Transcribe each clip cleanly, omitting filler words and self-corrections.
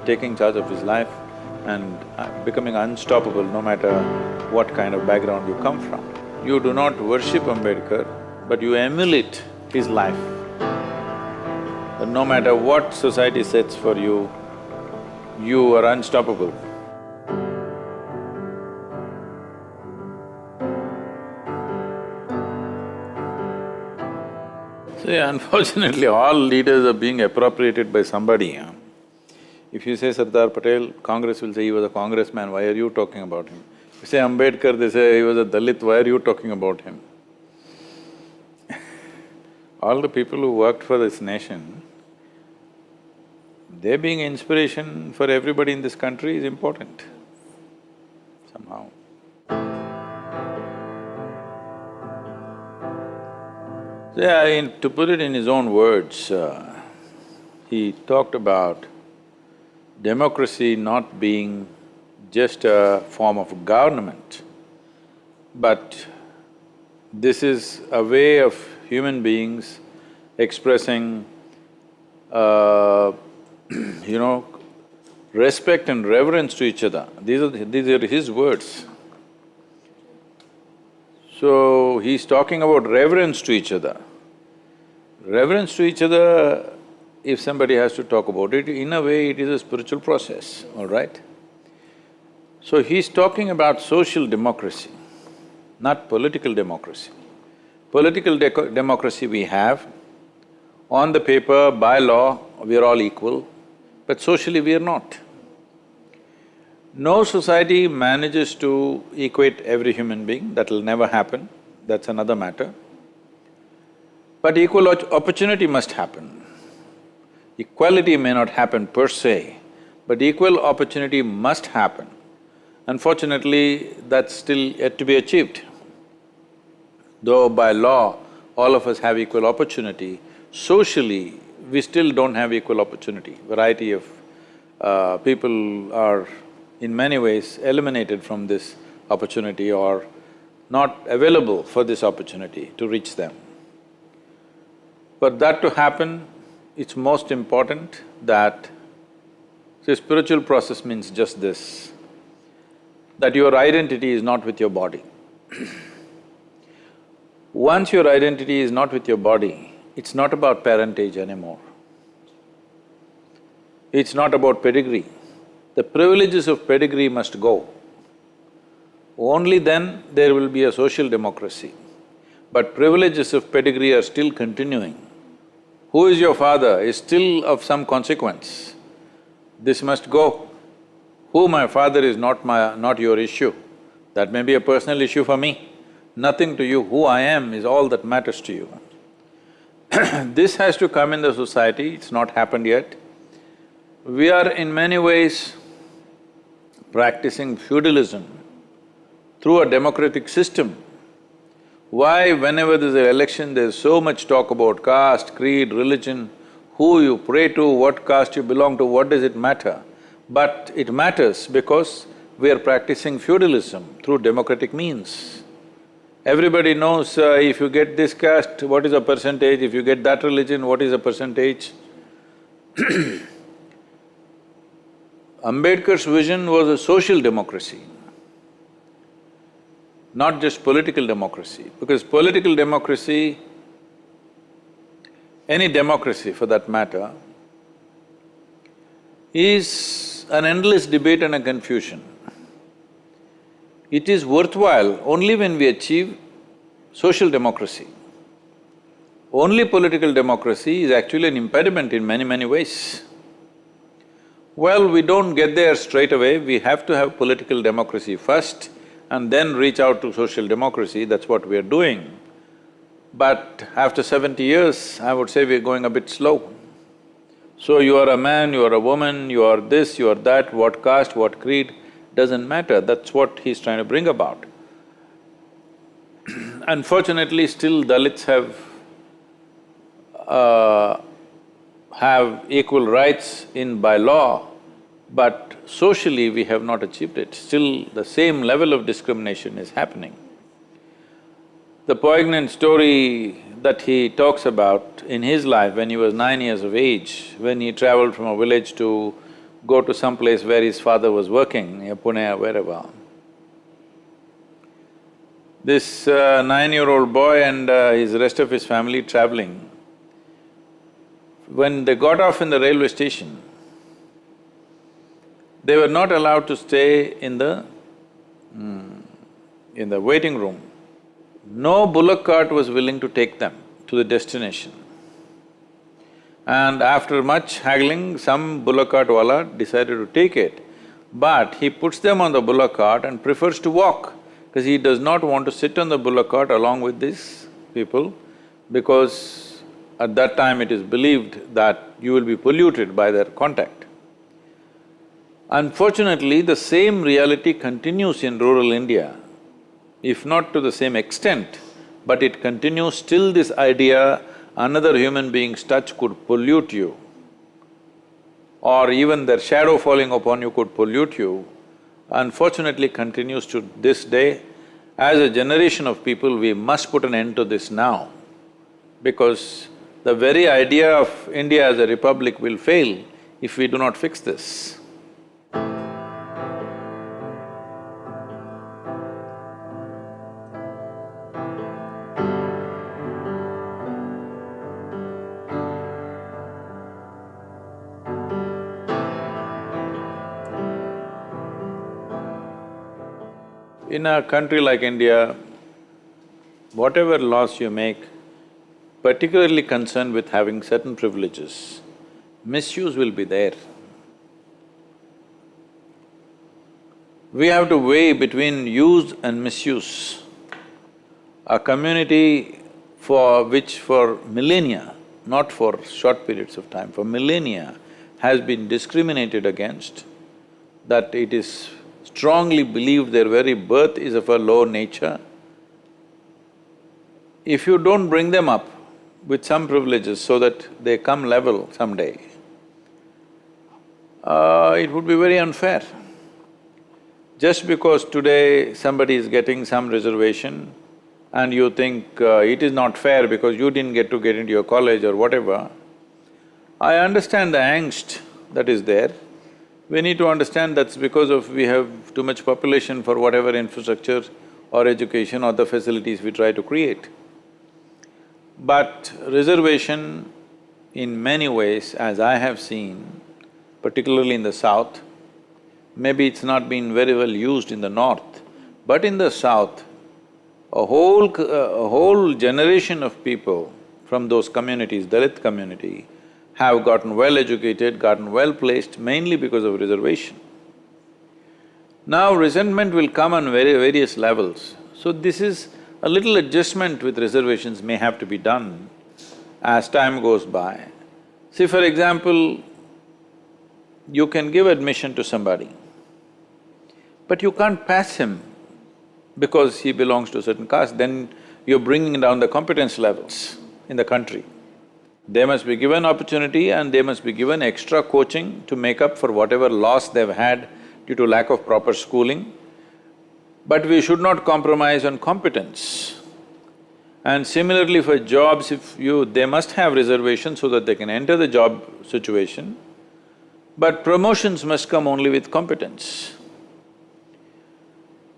taking charge of his life and becoming unstoppable no matter what kind of background you come from. You do not worship Ambedkar, but you emulate his life. That no matter what society sets for you, you are unstoppable. See, unfortunately, all leaders are being appropriated by somebody. If you say Sardar Patel, Congress will say he was a congressman, why are you talking about him? If you say Ambedkar, they say he was a Dalit, why are you talking about him? All the people who worked for this nation, their being inspiration for everybody in this country is important, somehow. Yeah, to put it in his own words, he talked about democracy not being just a form of government, but this is a way of human beings expressing, respect and reverence to each other. These are his words. So, he's talking about reverence to each other. Reverence to each other, if somebody has to talk about it, in a way it is a spiritual process, all right? So, he's talking about social democracy, not political democracy. Political democracy we have, on the paper, by law, we are all equal, but socially we are not. No society manages to equate every human being, that will never happen, that's another matter. But equal opportunity must happen. Equality may not happen per se, but equal opportunity must happen. Unfortunately, that's still yet to be achieved. Though by law, all of us have equal opportunity, socially, we still don't have equal opportunity. Variety of people are in many ways eliminated from this opportunity or not available for this opportunity to reach them. For that to happen, it's most important that… See, spiritual process means just this, that your identity is not with your body. Once your identity is not with your body, it's not about parentage anymore. It's not about pedigree. The privileges of pedigree must go. Only then there will be a social democracy. But privileges of pedigree are still continuing. Who is your father is still of some consequence. This must go. Who my father is not your issue. That may be a personal issue for me. Nothing to you. Who I am is all that matters to you. This has to come in the society, it's not happened yet. We are in many ways practicing feudalism through a democratic system. Why whenever there's an election, there's so much talk about caste, creed, religion, who you pray to, what caste you belong to, what does it matter? But it matters because we are practicing feudalism through democratic means. Everybody knows if you get this caste, what is a percentage, if you get that religion, what is a percentage. Ambedkar's vision was a social democracy, not just political democracy, because political democracy, any democracy for that matter, is an endless debate and a confusion. It is worthwhile only when we achieve social democracy. Only political democracy is actually an impediment in many ways. Well, we don't get there straight away, we have to have political democracy first and then reach out to social democracy, that's what we are doing. But after 70 years, I would say we're going a bit slow. So you are a man, you are a woman, you are this, you are that, what caste, what creed, doesn't matter, that's what he's trying to bring about. Unfortunately, still Dalits have equal rights by law, but socially we have not achieved it. Still the same level of discrimination is happening. The poignant story that he talks about in his life when he was 9 years of age, when he traveled from a village to go to some place where his father was working, near Pune or wherever. This 9-year-old boy and his rest of his family traveling, when they got off in the railway station, they were not allowed to stay in the waiting room. No bullock cart was willing to take them to the destination. And after much haggling, some bullock cart wala decided to take it, but he puts them on the bullock cart and prefers to walk, because he does not want to sit on the bullock cart along with these people, because at that time it is believed that you will be polluted by their contact. Unfortunately, the same reality continues in rural India, if not to the same extent, but it continues. Still this idea another human being's touch could pollute you, or even their shadow falling upon you could pollute you, unfortunately continues to this day. As a generation of people, we must put an end to this now, because the very idea of India as a republic will fail if we do not fix this. In a country like India, whatever laws you make, particularly concerned with having certain privileges, misuse will be there. We have to weigh between use and misuse. A community for which for millennia, not for short periods of time, for millennia has been discriminated against, that it is strongly believed their very birth is of a low nature. If you don't bring them up with some privileges so that they come level someday, it would be very unfair. Just because today somebody is getting some reservation and you think it is not fair because you didn't get into your college or whatever, I understand the angst that is there. We need to understand that's because of we have too much population for whatever infrastructure or education or the facilities we try to create. But reservation, in many ways, as I have seen, particularly in the south, maybe it's not been very well used in the north, but in the south, a whole generation of people from those communities, Dalit community, have gotten well educated, gotten well placed, mainly because of reservation. Now resentment will come on various levels. So this is a little adjustment with reservations may have to be done as time goes by. See, for example, you can give admission to somebody, but you can't pass him because he belongs to a certain caste, then you're bringing down the competence levels in the country. They must be given opportunity and they must be given extra coaching to make up for whatever loss they've had due to lack of proper schooling. But we should not compromise on competence. And similarly for jobs, they must have reservations so that they can enter the job situation, but promotions must come only with competence.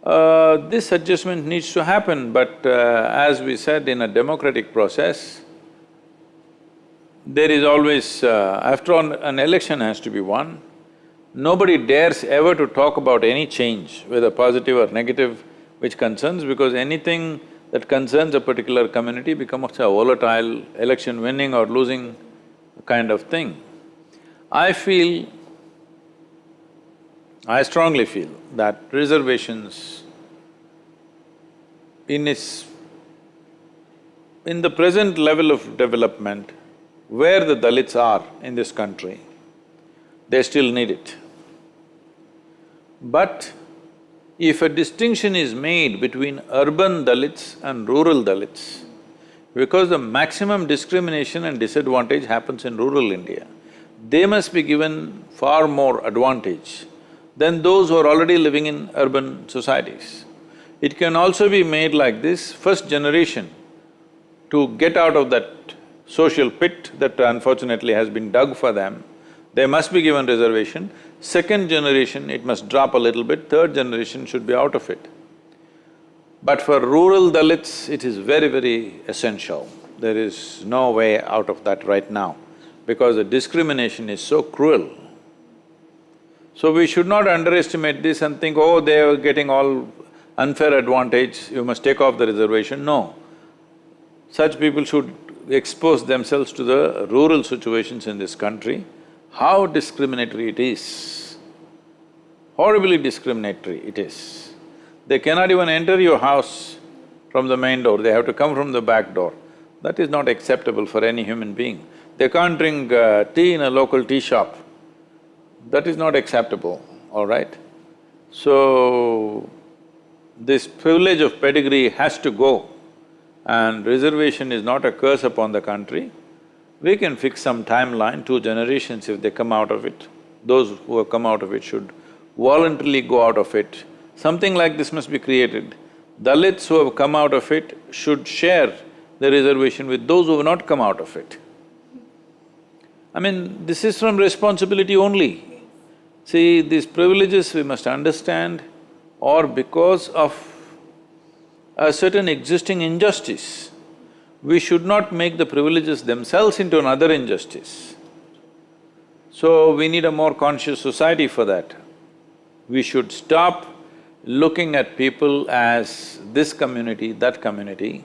This adjustment needs to happen, but as we said, in a democratic process, there is always… after all, an election has to be won. Nobody dares ever to talk about any change, whether positive or negative, which concerns, because anything that concerns a particular community becomes a volatile election winning or losing kind of thing. I strongly feel that reservations in the present level of development, where the Dalits are in this country, they still need it. But if a distinction is made between urban Dalits and rural Dalits, because the maximum discrimination and disadvantage happens in rural India, they must be given far more advantage than those who are already living in urban societies. It can also be made like this: first generation to get out of that social pit that unfortunately has been dug for them, They must be given reservation. Second generation, it must drop a little bit, third generation should be out of it. But for rural Dalits, it is very, very essential. There is no way out of that right now, because the discrimination is so cruel. So we should not underestimate this and think, oh, they are getting all unfair advantage, you must take off the reservation. No. Such people should expose themselves to the rural situations in this country, how discriminatory it is. Horribly discriminatory it is. They cannot even enter your house from the main door, they have to come from the back door. That is not acceptable for any human being. They can't drink tea in a local tea shop. That is not acceptable, all right? So, this privilege of pedigree has to go, and reservation is not a curse upon the country. We can fix some timeline, 2 generations if they come out of it. Those who have come out of it should voluntarily go out of it. Something like this must be created. Dalits who have come out of it should share the reservation with those who have not come out of it. I mean, this is from responsibility only. See, these privileges we must understand are because of a certain existing injustice. We should not make the privileges themselves into another injustice. So, we need a more conscious society for that. We should stop looking at people as this community, that community,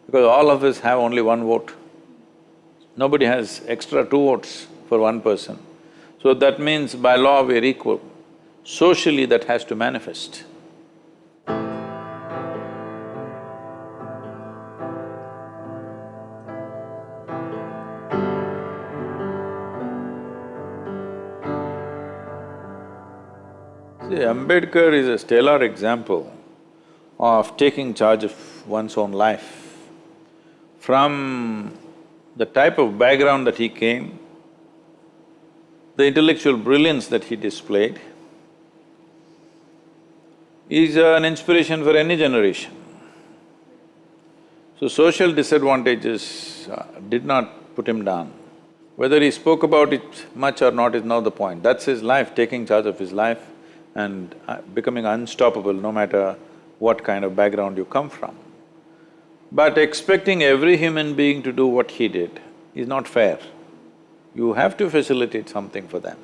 because all of us have only one vote. Nobody has extra 2 votes for one person. So that means by law we're equal. Socially that has to manifest. See, Ambedkar is a stellar example of taking charge of one's own life. From the type of background that he came, the intellectual brilliance that he displayed, is an inspiration for any generation. So social disadvantages did not put him down. Whether he spoke about it much or not is not the point. That's his life, taking charge of his life and becoming unstoppable no matter what kind of background you come from. But expecting every human being to do what he did is not fair. You have to facilitate something for them.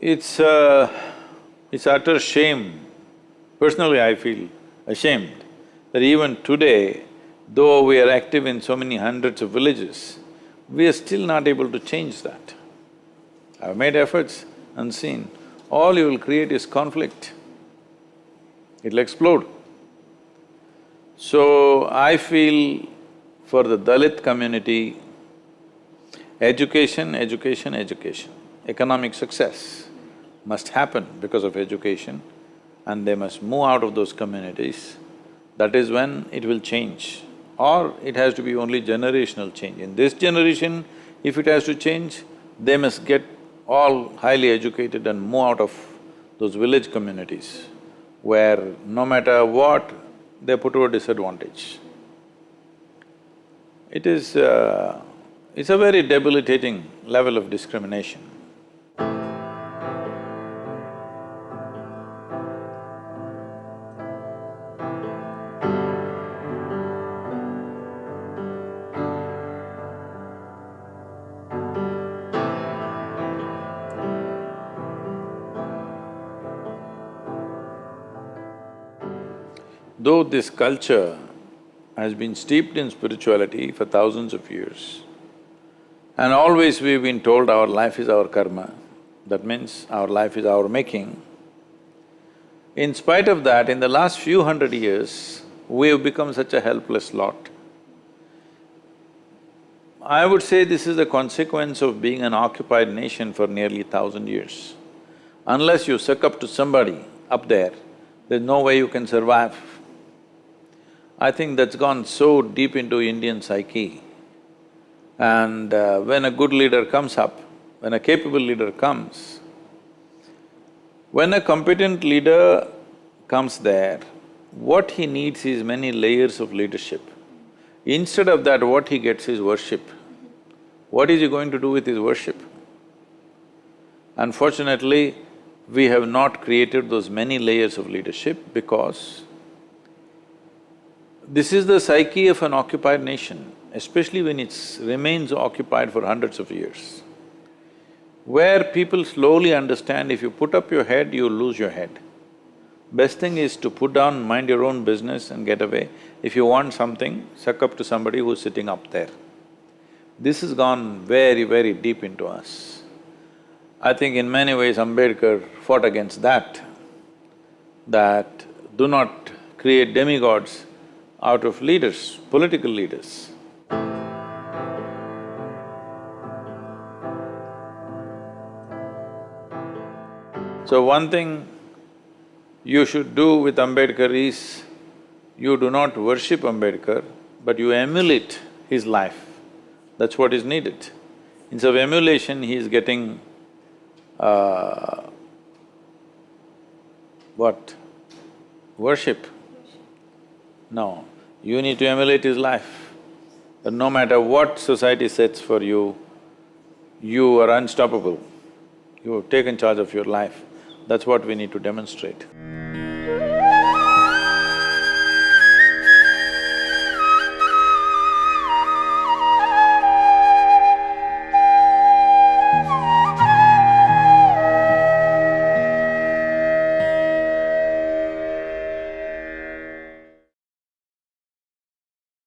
It's utter shame. Personally, I feel ashamed that even today, though we are active in so many hundreds of villages, we are still not able to change that. I've made efforts and seen, all you will create is conflict. It'll explode. So, I feel for the Dalit community, education, education, education. Economic success must happen because of education, and they must move out of those communities. That is when it will change. Or it has to be only generational change. In this generation, if it has to change, they must get all highly educated and move out of those village communities where no matter what, they're put to a disadvantage. It's a very debilitating level of discrimination. Though this culture has been steeped in spirituality for thousands of years, and always we've been told our life is our karma, that means our life is our making. In spite of that, in the last few hundred years, we have become such a helpless lot. I would say this is the consequence of being an occupied nation for nearly 1,000 years. Unless you succumb to somebody up there, there's no way you can survive. I think that's gone so deep into Indian psyche. And when a good leader comes up, when a capable leader comes, when a competent leader comes there, what he needs is many layers of leadership. Instead of that, what he gets is worship. what is he going to do with his worship? Unfortunately, we have not created those many layers of leadership because this is the psyche of an occupied nation, especially when it remains occupied for hundreds of years, where people slowly understand if you put up your head, you'll lose your head. Best thing is to put down, mind your own business and get away. If you want something, suck up to somebody who's sitting up there. This has gone very, very deep into us. I think in many ways Ambedkar fought against that do not create demigods out of leaders, political leaders. So one thing you should do with Ambedkar is, you do not worship Ambedkar, but you emulate his life. That's what is needed. Instead of emulation, he is getting what? Worship. No, you need to emulate his life. But no matter what society sets for you, you are unstoppable. You have taken charge of your life. That's what we need to demonstrate.